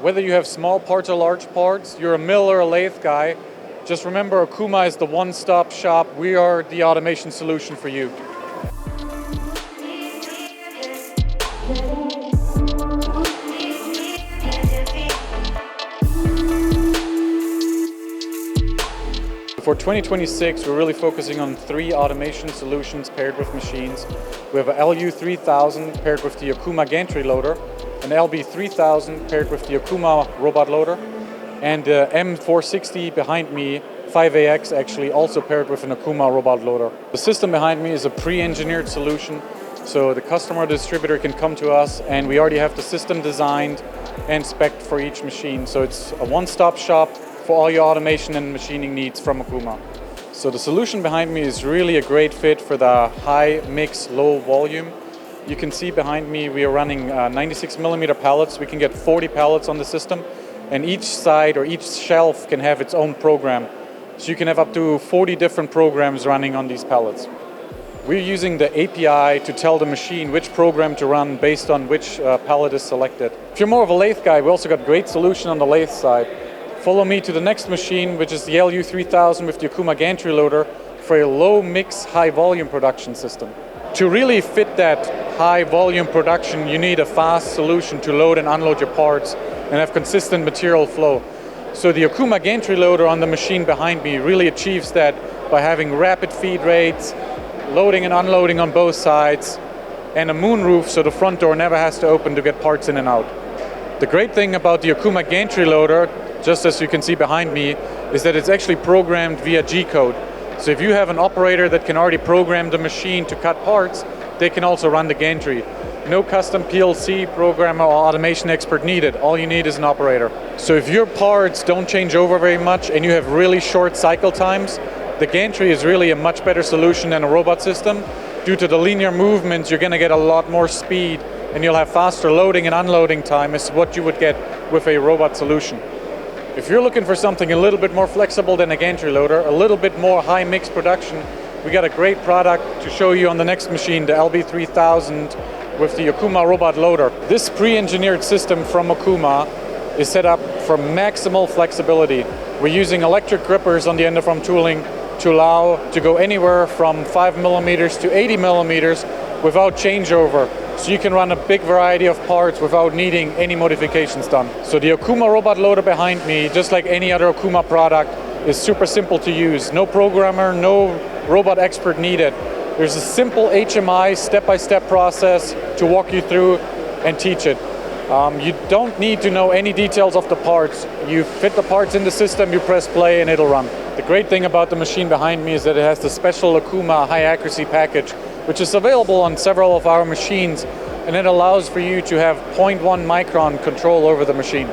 Whether you have small parts or large parts, you're a mill or a lathe guy, just remember Okuma is the one-stop shop. We are the automation solution for you. For 2026, we're really focusing on 3 automation solutions paired with machines. We have a LU3000 paired with the Okuma Gantry Loader, an LB3000 paired with the Okuma Robot Loader, and the M560 behind me, 5AX actually, also paired with an Okuma Robot Loader. The system behind me is a pre-engineered solution, so the customer or distributor can come to us and we already have the system designed and spec'd for each machine. So it's a one-stop shop for all your automation and machining needs from Okuma. So the solution behind me is really a great fit for the high mix, low volume. You can see behind me we are running 96mm pallets. We can get 40 pallets on the system, and each side or each shelf can have its own program. So you can have up to 40 different programs running on these pallets. We're using the API to tell the machine which program to run based on which pallet is selected. If you're more of a lathe guy, we also got a great solution on the lathe side. Follow me to the next machine, which is the LU3000 with the Okuma Gantry Loader for a low mix, high volume production system. To really fit that high volume production, you need a fast solution to load and unload your parts and have consistent material flow. So the Okuma Gantry Loader on the machine behind me really achieves that by having rapid feed rates, loading and unloading on both sides, and a moonroof so the front door never has to open to get parts in and out. The great thing about the Okuma Gantry Loader, just as you can see behind me, is that it's actually programmed via G-code. So if you have an operator that can already program the machine to cut parts, they can also run the gantry. No custom PLC programmer or automation expert needed. All you need is an operator. So if your parts don't change over very much and you have really short cycle times, the gantry is really a much better solution than a robot system. Due to the linear movements, you're going to get a lot more speed and you'll have faster loading and unloading time as what you would get with a robot solution. If you're looking for something a little bit more flexible than a gantry loader, a little bit more high mix production, we got a great product to show you on the next machine, the LB3000 with the Okuma Robot Loader. This pre-engineered system from Okuma is set up for maximal flexibility. We're using electric grippers on the end of arm tooling to allow to go anywhere from 5mm to 80mm without changeover. So you can run a big variety of parts without needing any modifications done. So the Okuma Robot Loader behind me, just like any other Okuma product, is super simple to use. No programmer, no robot expert needed. There's a simple HMI step-by-step process to walk you through and teach it. You don't need to know any details of the parts. You fit the parts in the system, you press play and it'll run. The great thing about the machine behind me is that it has the special Okuma high accuracy package, which is available on several of our machines, and it allows for you to have 0.1 micron control over the machine.